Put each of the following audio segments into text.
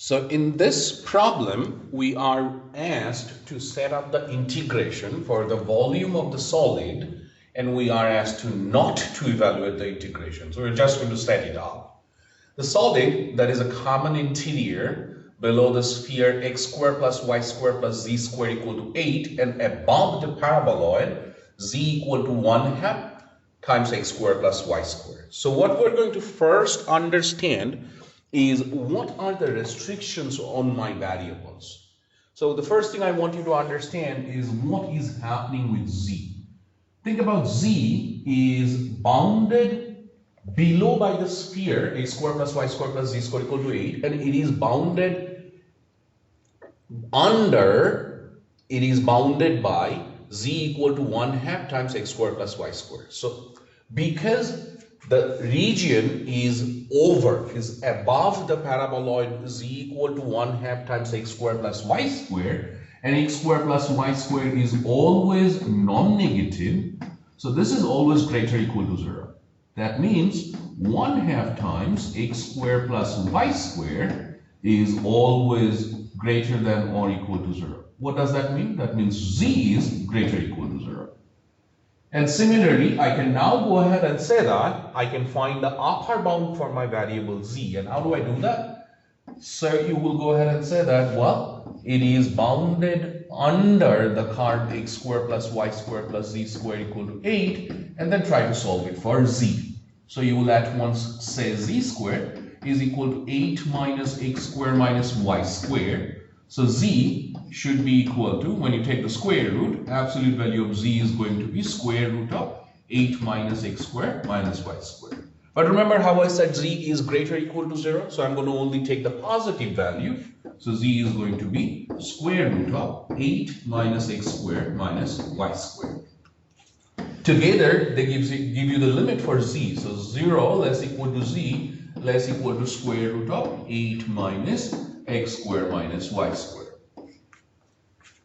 So in this problem, we are asked to set up the integration for the volume of the solid, and we are asked to not to evaluate the integration. So we're just going to set it up. The solid, that is a common interior below the sphere x squared plus y squared plus z squared equal to 8, and above the paraboloid z equal to 1/2 times x squared plus y squared. So what we're going to first understand is what are the restrictions on my variables. So the first thing I want you to understand is what is happening with z. Think about z is bounded below by the sphere x squared plus y squared plus z squared equal to 8, and it is bounded by z equal to 1/2 times x squared plus y squared. So because the region is above the paraboloid z equal to 1/2 times x squared plus y squared, and x squared plus y squared is always non-negative, so this is always greater or equal to 0. That means 1/2 times x squared plus y squared is always greater than or equal to 0. What does that mean? That means z is greater or equal to 0. And similarly, I can now go ahead and say that I can find the upper bound for my variable z. And how do I do that? So you will go ahead and say that, well, it is bounded under the curve x squared plus y squared plus z squared equal to 8, and then try to solve it for z. So you will at once say z squared is equal to 8 minus x squared minus y squared. So z should be equal to, when you take the square root, absolute value of z is going to be square root of 8 minus x squared minus y squared. But remember how I said z is greater or equal to 0? So I'm going to only take the positive value. So z is going to be square root of 8 minus x squared minus y squared. Together, they give you the limit for z. So 0 less equal to z less equal to square root of 8 minus x squared minus y squared.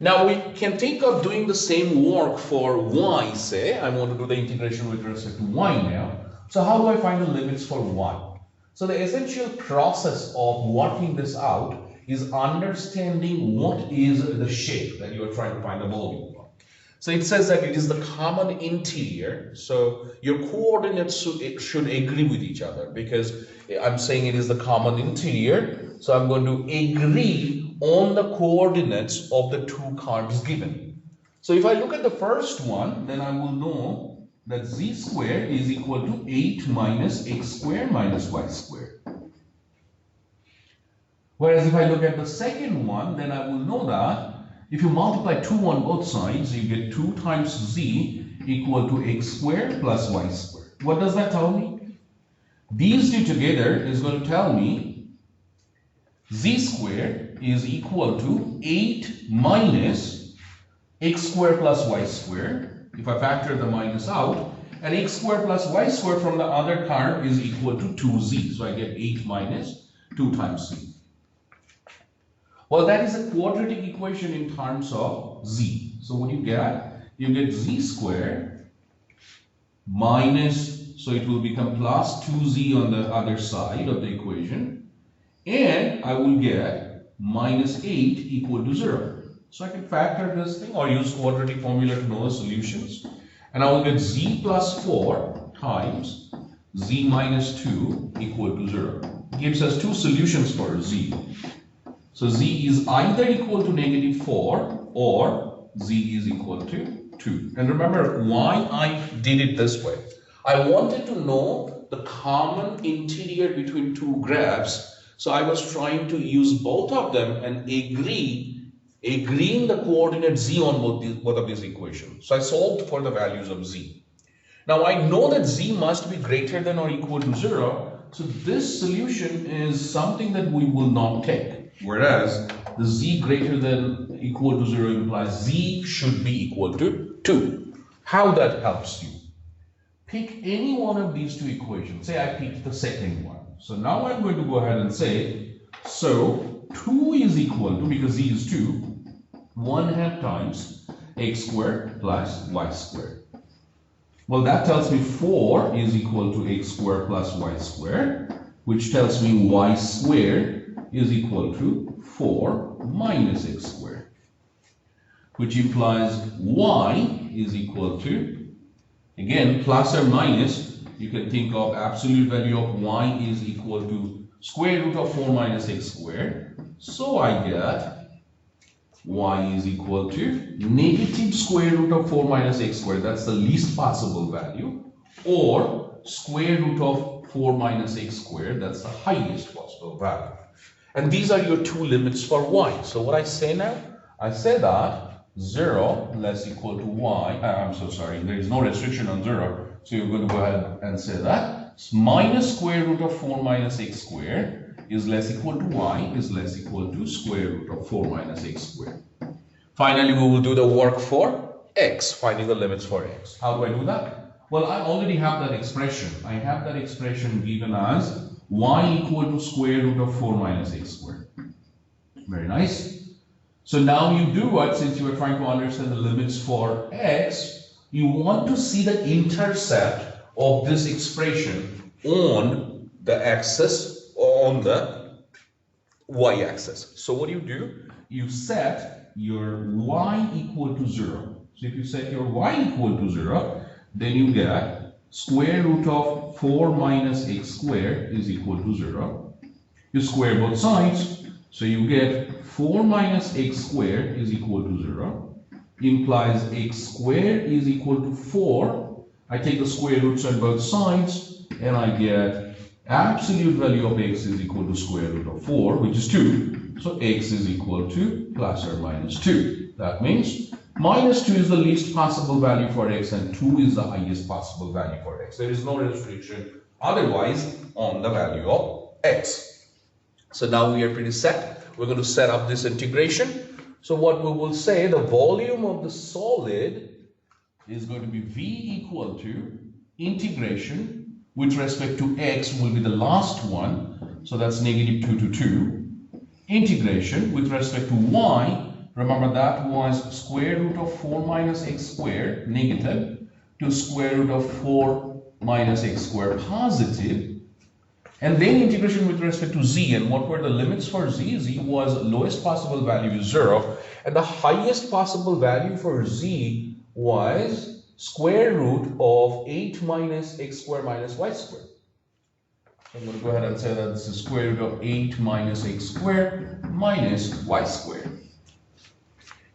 Now we can think of doing the same work for y, say. I want to do the integration with respect to y now. So how do I find the limits for y? So the essential process of working this out is understanding what is the shape that you are trying to find the volume of. So it says that it is the common interior. So your coordinates should agree with each other, because I'm saying it is the common interior. So I'm going to agree on the coordinates of the two curves given. So if I look at the first one, then I will know that z squared is equal to 8 minus x squared minus y squared. Whereas if I look at the second one, then I will know that if you multiply 2 on both sides, you get 2 times z equal to x squared plus y squared. What does that tell me? These two together is going to tell me z squared is equal to 8 minus x squared plus y squared, if I factor the minus out, and x squared plus y squared from the other curve is equal to 2z. So I get 8 minus 2 times z. Well, that is a quadratic equation in terms of z. So what you get? You get z squared minus, so it will become plus 2z on the other side of the equation, and I will get minus 8 equal to 0. So I can factor this thing or use quadratic formula to know the solutions, and I will get z plus 4 times z minus 2 equal to 0. It gives us two solutions for z. So z is either equal to -4 or z is equal to 2. And remember why I did it this way. I wanted to know the common interior between two graphs. So I was trying to use both of them and agreeing the coordinate z on both of these equations. So I solved for the values of z. Now I know that z must be greater than or equal to 0. So this solution is something that we will not take. Whereas the z greater than equal to 0 implies z should be equal to 2. How that helps you? Pick any one of these two equations. Say I picked the second one. So now I'm going to go ahead and say, so 2 is equal to, because z is 2, 1/2 times x squared plus y squared. Well, that tells me 4 is equal to x squared plus y squared, which tells me y squared is equal to 4 minus x squared, which implies y is equal to, again, plus or minus, you can think of absolute value of y is equal to square root of 4 minus x squared. So I get y is equal to negative square root of 4 minus x squared, that's the least possible value, or square root of 4 minus x squared, that's the highest possible value. And these are your two limits for y. So what I say now? I say that 0 less equal to y, I'm so sorry, there is no restriction on 0, so you're going to go ahead and say that minus square root of 4 minus x squared is less equal to y is less equal to square root of 4 minus x squared. Finally, we will do the work for x, finding the limits for x. How do I do that? Well, I already have that expression. I have that expression given as y equal to square root of 4 minus x squared. Very nice. So now you do what, since you are trying to understand the limits for x, you want to see the intercept of this expression on the axis, on the y-axis. So what do? You set your y equal to 0. So if you set your y equal to 0, then you get square root of 4 minus x squared is equal to 0. You square both sides, so you get 4 minus x squared is equal to 0. Implies x squared is equal to 4. I take the square roots on both sides, and I get absolute value of x is equal to square root of 4, which is 2. So x is equal to plus or minus 2. That means minus 2 is the least possible value for x and 2 is the highest possible value for x. There is no restriction otherwise on the value of x. So now we are pretty set. We're going to set up this integration. So what we will say, the volume of the solid is going to be v equal to integration with respect to x will be the last one, so that's negative 2 to 2. Integration with respect to y, remember that was square root of 4 minus x squared negative to square root of 4 minus x squared positive. And then integration with respect to z, and what were the limits for z? Z was lowest possible value is 0, and the highest possible value for z was square root of 8 minus x squared minus y squared. So I'm going to go ahead and say that this is square root of 8 minus x squared minus y squared.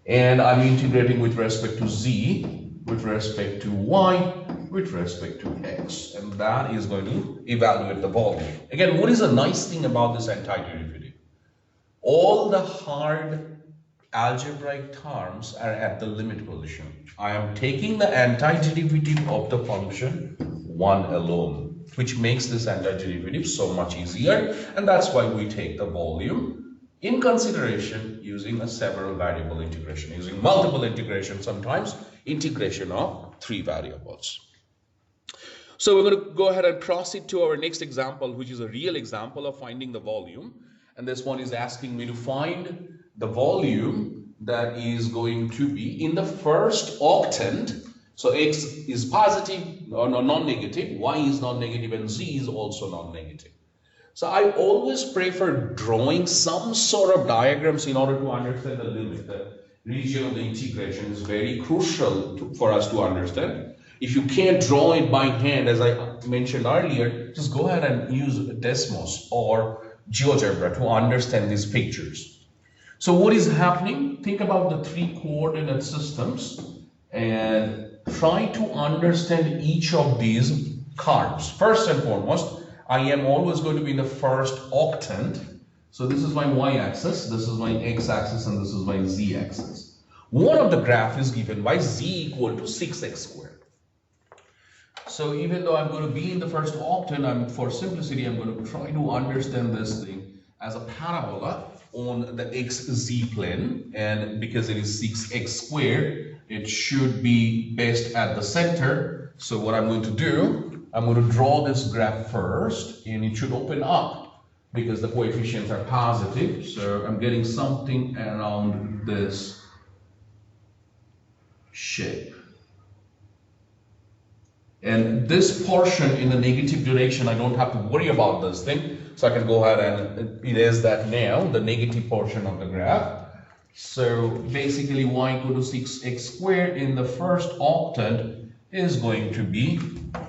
And I'm integrating with respect to z, with respect to y, with respect to x. And that is going to evaluate the volume. Again, what is a nice thing about this antiderivative? All the hard algebraic terms are at the limit position. I am taking the antiderivative of the function 1 alone, which makes this antiderivative so much easier, and that's why we take the volume in consideration using a several variable integration, using multiple integration, sometimes integration of 3 variables. So we're going to go ahead and proceed to our next example, which is a real example of finding the volume, and this one is asking me to find the volume that is going to be in the first octant. So x is positive or non-negative, y is non-negative, and z is also non-negative. So I always prefer drawing some sort of diagrams in order to understand the limit. The region of the integration is very crucial for us to understand. If you can't draw it by hand, as I mentioned earlier, just go ahead and use Desmos or GeoGebra to understand these pictures. So what is happening? Think about the 3 coordinate systems and try to understand each of these curves. First and foremost, I am always going to be in the first octant. So this is my y-axis, this is my x-axis, and this is my z-axis. One of the graph is given by z equal to 6x squared. So even though I'm going to be in the first octant, for simplicity, I'm going to try to understand this thing as a parabola on the xz plane, and because it is 6x squared, it should be best at the center. So what I'm going to do, I'm going to draw this graph first, and it should open up because the coefficients are positive. So I'm getting something around this shape. And this portion in the negative direction, I don't have to worry about this thing. So I can go ahead and erase that now, the negative portion of the graph. So basically y equal to 6x squared in the first octant is going to be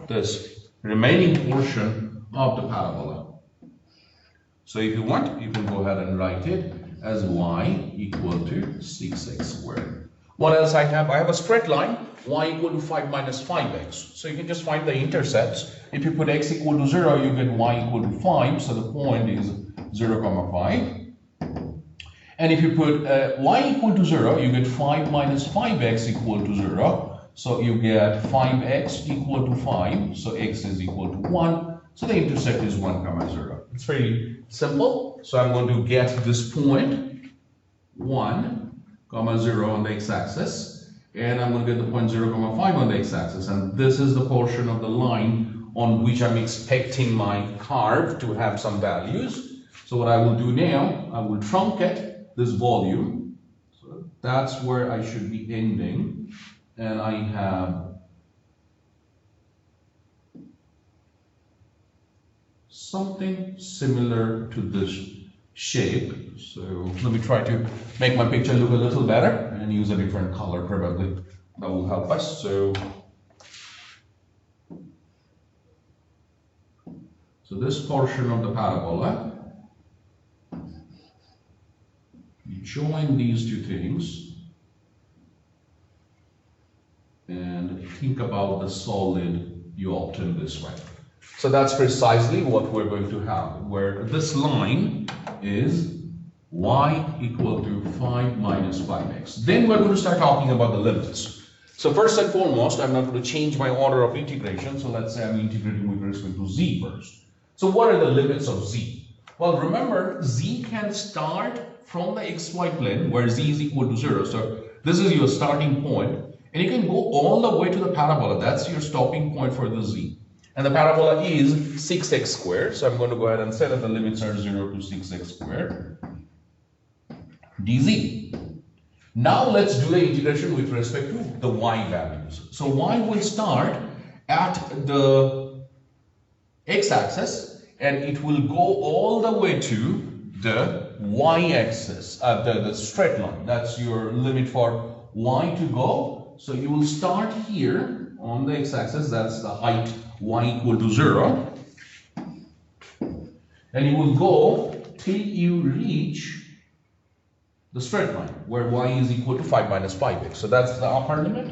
this remaining portion of the parabola. So if you want, you can go ahead and write it as y equal to 6x squared. What else I have? I have a straight line, y equal to 5 minus 5x. So you can just find the intercepts. If you put x equal to 0, you get y equal to 5. So the point is 0, 5. And if you put y equal to 0, you get 5 minus 5x equal to 0. So you get 5x equal to 5. So x is equal to 1. So the intercept is 1, 0. It's very simple. So I'm going to get this point 1, 0 on the x-axis, and I'm going to get the point 0, 5 on the x-axis, and this is the portion of the line on which I'm expecting my curve to have some values. So what I will do now, I will truncate this volume. So that's where I should be ending, and I have something similar to this shape. So let me try to make my picture look a little better and use a different color, probably that will help us. So this portion of the parabola, you join these two things and think about the solid you obtain this way. So that's precisely what we're going to have, where this line is y equal to 5 minus 5x. Then we're going to start talking about the limits. So first and foremost, I'm not going to change my order of integration. So let's say I'm integrating with respect to z first. So what are the limits of z? Well, remember, z can start from the xy plane where z is equal to 0. So this is your starting point, and you can go all the way to the parabola. That's your stopping point for the z. And the parabola is 6x squared. So I'm going to go ahead and say that the limits are 0 to 6x squared dz. Now let's do the integration with respect to the y values. So y will start at the x-axis and it will go all the way to the y-axis, the straight line. That's your limit for y to go. So you will start here on the x-axis, that's the height y equal to 0, and you will go till you reach the straight line where y is equal to 5 minus 5x. So that's the upper limit.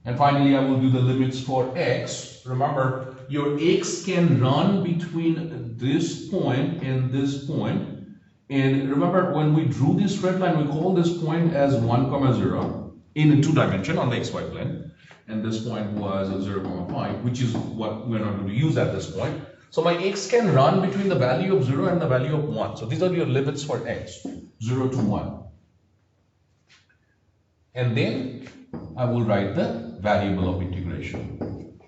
And finally I will do the limits for x. Remember, your x can run between this point and this point. And remember, when we drew this straight line, we call this point as 1, 0 in 2 dimension on the xy plane. And this point was 0, 5, which is what we're not going to use at this point. So my x can run between the value of 0 and the value of 1. So these are your limits for x, 0 to 1. And then I will write the variable of integration.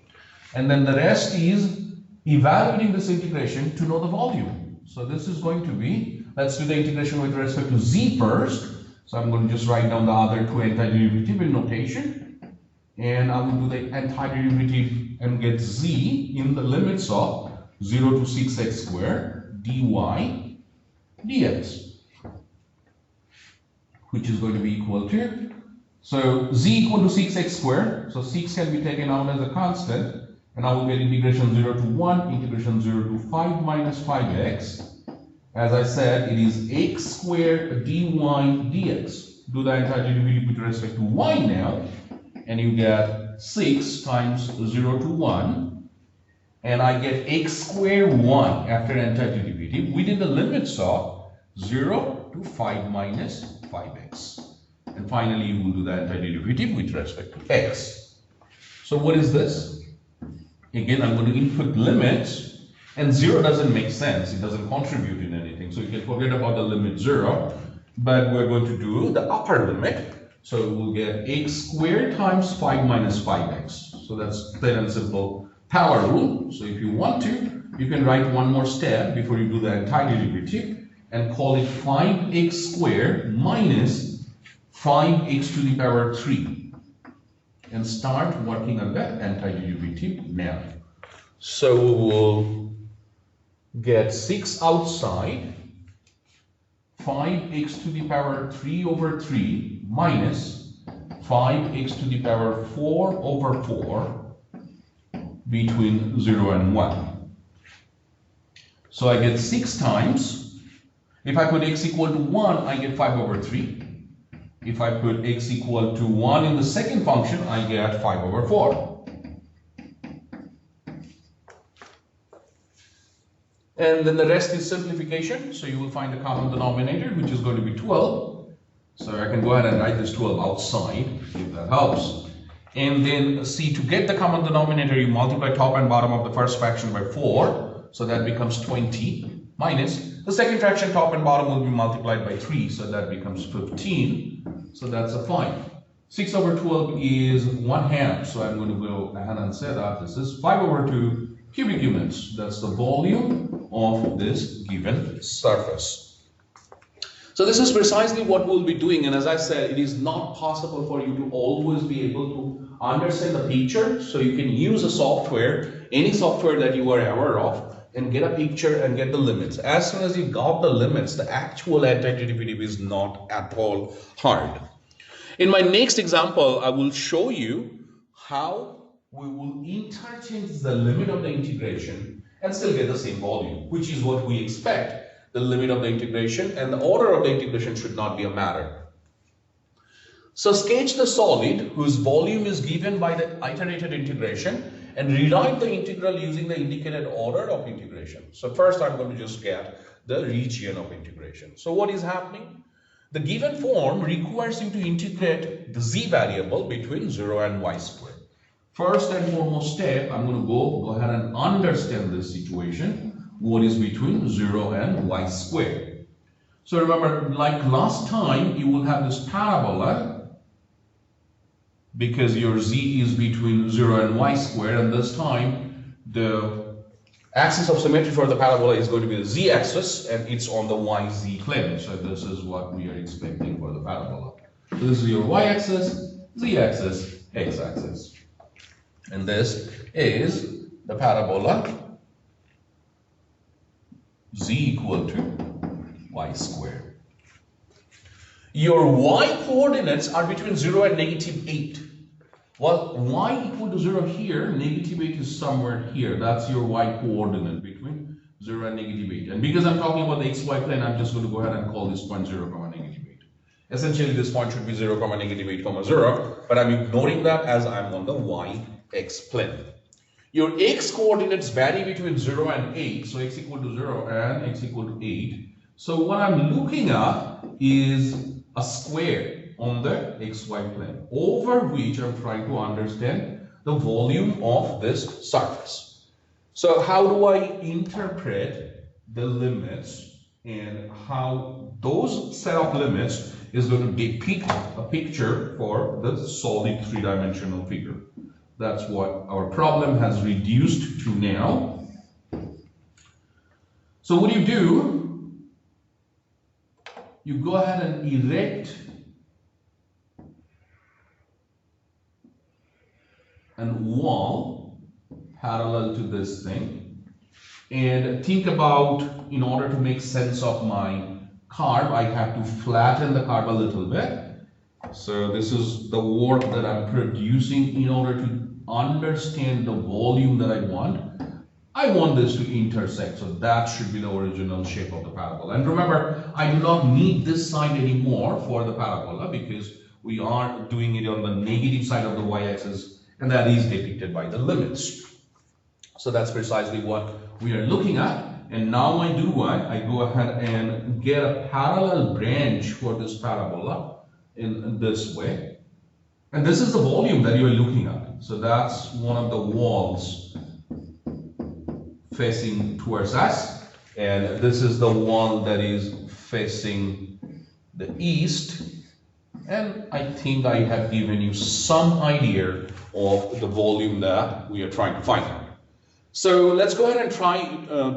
And then the rest is evaluating this integration to know the volume. So this is going to be, let's do the integration with respect to z first. So I'm going to just write down the other two antiderivative in notation. And I will do the antiderivative and get z in the limits of 0 to 6x squared dy dx, which is going to be equal to, so z equal to 6x squared, so 6 can be taken out as a constant, and I will get integration 0 to 1, integration 0 to 5 minus 5x. As I said, it is x squared dy dx. Do the antiderivative with respect to y now, and you get 6 times 0 to 1, and I get x squared 1 after antiderivative within the limits of 0 to 5 minus 5x. And finally, you will do the antiderivative with respect to x. So what is this? Again, I'm going to input limits, and 0 doesn't make sense. It doesn't contribute in anything. So you can forget about the limit 0, but we're going to do the upper limit. So we'll get x squared times 5 minus 5x. So that's plain and simple power rule. So if you want to, you can write one more step before you do the antiderivative and call it 5x squared minus 5x to the power 3. and start working on the antiderivative now. So we will get 6 outside, 5x to the power 3 over 3 minus 5x to the power 4 over 4 between 0 and 1. So I get 6 times. If I put x equal to 1, I get 5 over 3. If I put x equal to 1 in the second function, I get 5 over 4. and then the rest is simplification. So you will find the common denominator, which is going to be 12. So I can go ahead and write this 12 outside, if that helps. And then see, to get the common denominator, you multiply top and bottom of the first fraction by 4. So that becomes 20 minus the second fraction, top and bottom will be multiplied by 3. So that becomes 15. So that's a 5. 6 over 12 is 1/2. So I'm going to go ahead and say that this is 5 over 2 cubic units. That's the volume of this given surface. So this is precisely what we'll be doing, and as I said, it is not possible for you to always be able to understand the picture, so you can use a software, any software that you are aware of, and get a picture and get the limits. As soon as you got the limits, the actual antiderivative is not at all hard. In my next example, I will show you how we will interchange the limit of the integration and still get the same volume, which is what we expect. The limit of the integration and the order of the integration should not be a matter. So sketch the solid whose volume is given by the iterated integration and rewrite the integral using the indicated order of integration. So first I'm going to just get the region of integration. So what is happening? The given form requires you to integrate the z variable between 0 and y squared. First and foremost step, I'm going to go ahead and understand this situation. What is between 0 and y squared? So remember, like last time, you will have this parabola because your z is between 0 and y squared, and this time the axis of symmetry for the parabola is going to be the z-axis and it's on the yz plane. So this is what we are expecting for the parabola. So this is your y-axis, z-axis, x-axis. And this is the parabola z equal to y squared. Your y coordinates are between 0 and -8. Well, y equal to 0 here, -8 is somewhere here. That's your y coordinate between 0 and -8. And because I'm talking about the xy plane, I'm just going to go ahead and call this point 0, -8. Essentially, this point should be 0, -8, 0, but I'm ignoring that as I'm on the y-x plane. Your x coordinates vary between 0 and 8, so x equal to 0 and x equal to 8. So what I'm looking at is a square on the xy plane, over which I'm trying to understand the volume of this surface. So how do I interpret the limits and how those set of limits is going to depict a picture for the solid three-dimensional figure? That's what our problem has reduced to now. So what do? You go ahead and erect an wall parallel to this thing and think about, in order to make sense of my curve, I have to flatten the curve a little bit. So this is the work that I'm producing in order to understand the volume that I want. I want this to intersect, so that should be the original shape of the parabola. And remember, I do not need this side anymore for the parabola because we are doing it on the negative side of the y-axis, and that is depicted by the limits. So that's precisely what we are looking at. And now I do what? I go ahead and get a parallel branch for this parabola in this way. And this is the volume that you are looking at. So that's one of the walls facing towards us. And this is the wall that is facing the east. And I think I have given you some idea of the volume that we are trying to find out. So let's go ahead and try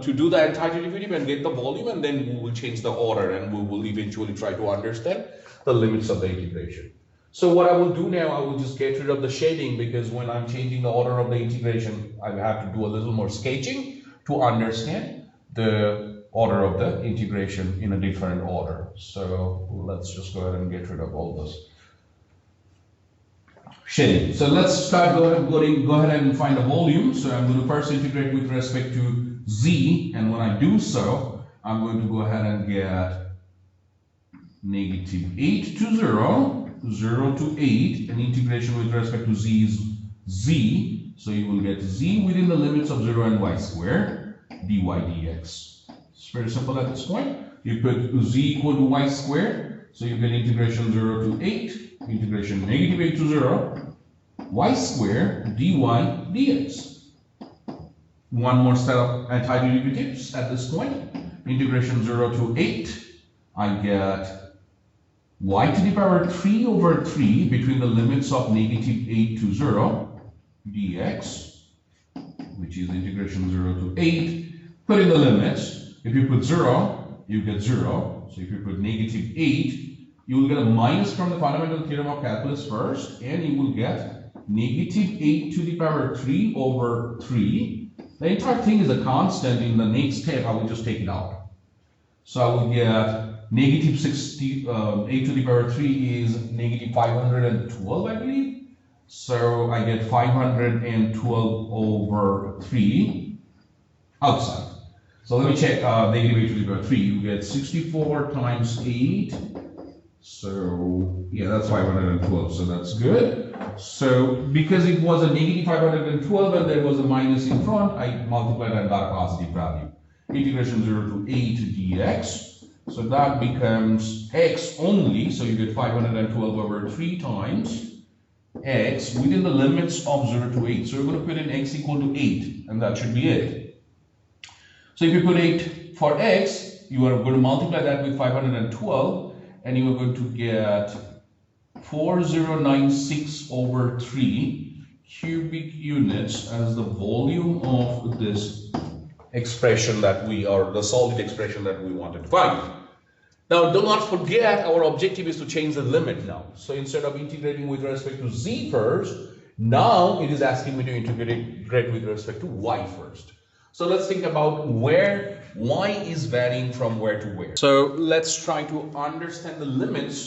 to do the antiderivative and get the volume, and then we will change the order and we will eventually try to understand the limits of the integration. So what I will do now, I will just get rid of the shading, because when I'm changing the order of the integration, I have to do a little more sketching to understand the order of the integration in a different order. So let's just go ahead and get rid of all this shading. So let's start go ahead and find a volume. So I'm going to first integrate with respect to z, and when I do so, I'm going to go ahead and get -8 to 0, 0 to 8, and integration with respect to z is z. So you will get z within the limits of 0 and y squared dy dx. It's very simple at this point. You put z equal to y squared, so you get integration 0 to 8, integration -8 to 0, y squared dy dx. One more set of antiderivatives at this point. Integration 0 to 8, I get y to the power 3 over 3 between the limits of -8 to 0 dx, which is integration 0 to 8. Put in the limits. If you put 0, you get 0. So if you put -8, you will get a minus from the fundamental theorem of calculus first, and you will get -8 to the power 3 over 3. The entire thing is a constant. In the next step, I will just take it out. So I will get -8 to the power 3 is -512, I believe. So I get 512 over 3 outside. So let me check -8 to the power 3. You get 64 times 8. So yeah, that's 512. So that's good. So because it was a -512 and there was a minus in front, I multiplied and got a positive value. Integration 0 to 8 dx. So that becomes x only. So you get 512 over 3 times x within the limits of 0 to 8. So we're going to put in x equal to 8, and that should be it. So if you put 8 for x, you are going to multiply that with 512, and you are going to get 4096 over 3 cubic units as the volume of this expression that we are, the solid expression that we wanted to find. Now do not forget, our objective is to change the limit now. So instead of integrating with respect to z first, now it is asking me to integrate with respect to y first. So let's think about where y is varying from where to where. So let's try to understand the limits.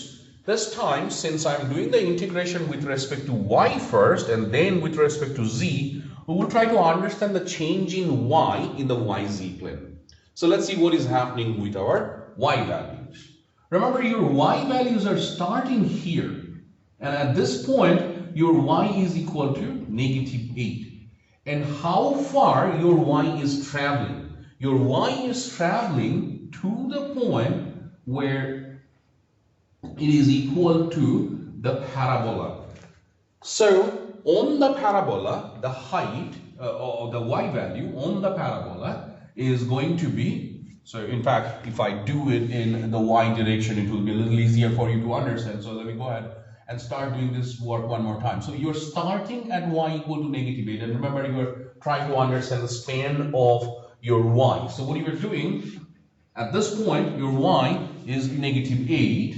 This time, since I'm doing the integration with respect to y first and then with respect to z, we will try to understand the change in y in the yz plane. So let's see what is happening with our y values. Remember, your y values are starting here, and at this point your y is equal to -8. And how far your y is traveling? Your y is traveling to the point where it is equal to the parabola. So on the parabola, the height or the y value on the parabola is going to be, so in fact, if I do it in the y direction, it will be a little easier for you to understand. So let me go ahead and start doing this work one more time. So you're starting at y equal to -8, and remember, you're trying to understand the span of your y. So what you're doing at this point, your y is -8.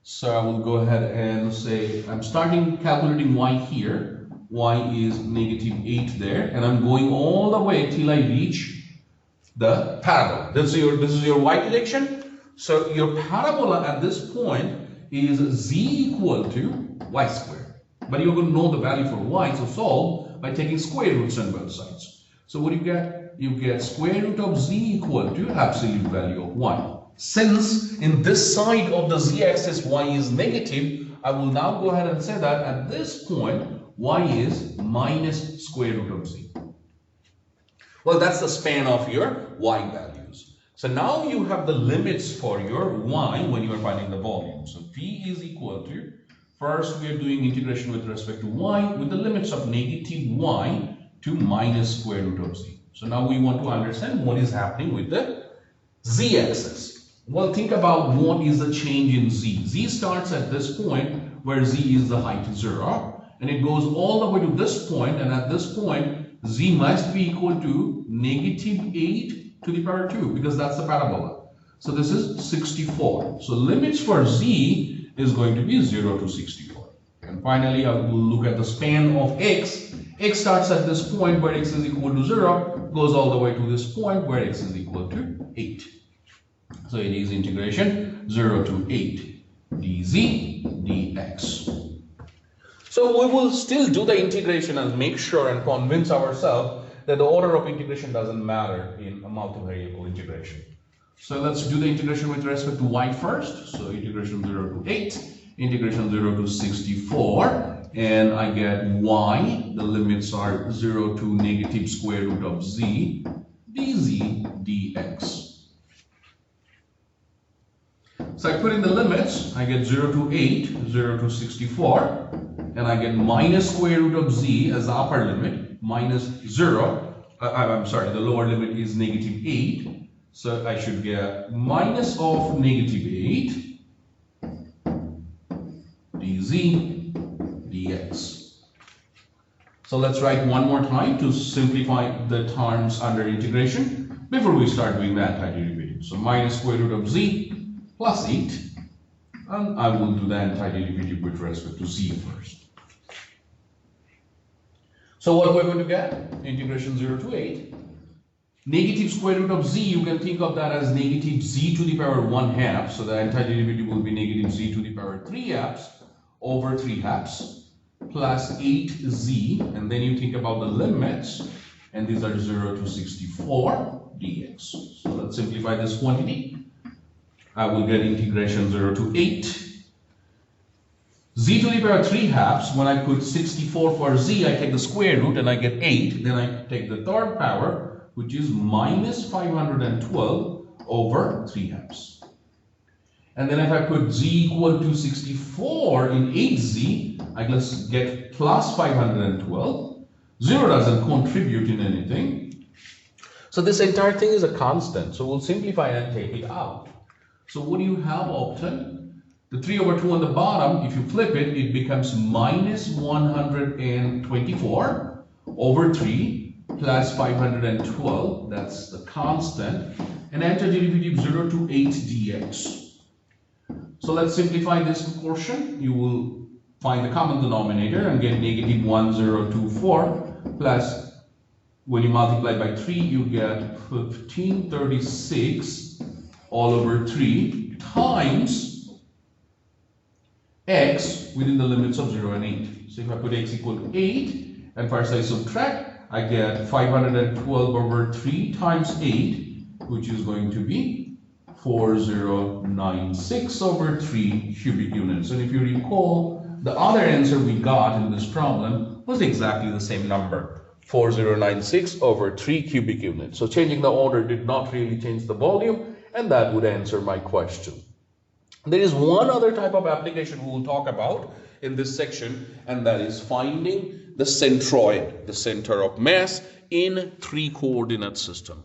So I will go ahead and say I'm starting calculating y here. Y is -8 there, and I'm going all the way till I reach the parabola. This is your y direction. So your parabola at this point is z equal to y squared. But you're going to know the value for y, so solve by taking square roots on both sides. So what do you get? You get square root of z equal to absolute value of y. Since in this side of the z-axis y is negative, I will now go ahead and say that at this point y is minus square root of z. Well, that's the span of your y values. So now you have the limits for your y when you are finding the volume. So v is equal to, first we are doing integration with respect to y with the limits of -y to minus square root of z. So now we want to understand what is happening with the z-axis. Well, think about what is the change in z. Z starts at this point where z is the height 0, and it goes all the way to this point, and at this point z must be equal to -8 to the power 2, because that's the parabola. So this is 64. So limits for z is going to be 0 to 64. And finally, I will look at the span of x. X starts at this point where x is equal to 0, goes all the way to this point where x is equal to 8. So it is integration 0 to 8 dz dx. So we will still do the integration and make sure and convince ourselves that the order of integration doesn't matter in a multivariable integration. So let's do the integration with respect to y first. So integration 0 to 8, integration 0 to 64, and I get y, the limits are 0 to negative square root of z, dz dx. So I put in the limits, I get 0 to 8, 0 to 64, and I get minus square root of z as the upper limit, minus 0, I'm sorry, the lower limit is negative 8, so I should get minus of negative 8 dz dx. So let's write one more time to simplify the terms under integration before we start doing the antiderivative. So minus square root of z plus 8, and I will do the antiderivative with respect to z first. So what we're going to get? Integration 0 to 8. Negative square root of z, you can think of that as negative z to the power 1/2. So the antiderivative will be negative z to the power 3/2 over 3/2 plus 8z. And then you think about the limits, and these are 0 to 64 dx. So let's simplify this quantity. I will get integration 0 to 8. Z to the power 3/2, when I put 64 for z, I take the square root and I get 8. Then I take the third power, which is minus 512 over 3/2. And then if I put z equal to 64 in 8z, I just get plus 512. 0 doesn't contribute in anything. So this entire thing is a constant. So we'll simplify and take it out. So what do you have often? The 3 over 2 on the bottom, if you flip it, it becomes minus 124 over 3 plus 512. That's the constant. And antiderivative 0 to 8 dx. So let's simplify this portion. You will find the common denominator and get negative 1024 plus, when you multiply by 3, you get 1536 all over 3 times x within the limits of 0 and 8. So if I put x equal to 8, and first I subtract, I get 512 over 3 times 8, which is going to be 4096 over 3 cubic units. And if you recall, the other answer we got in this problem was exactly the same number, 4096 over 3 cubic units. So changing the order did not really change the volume, and that would answer my question. There is one other type of application we will talk about in this section, and that is finding the centroid, the center of mass, in 3 coordinate system.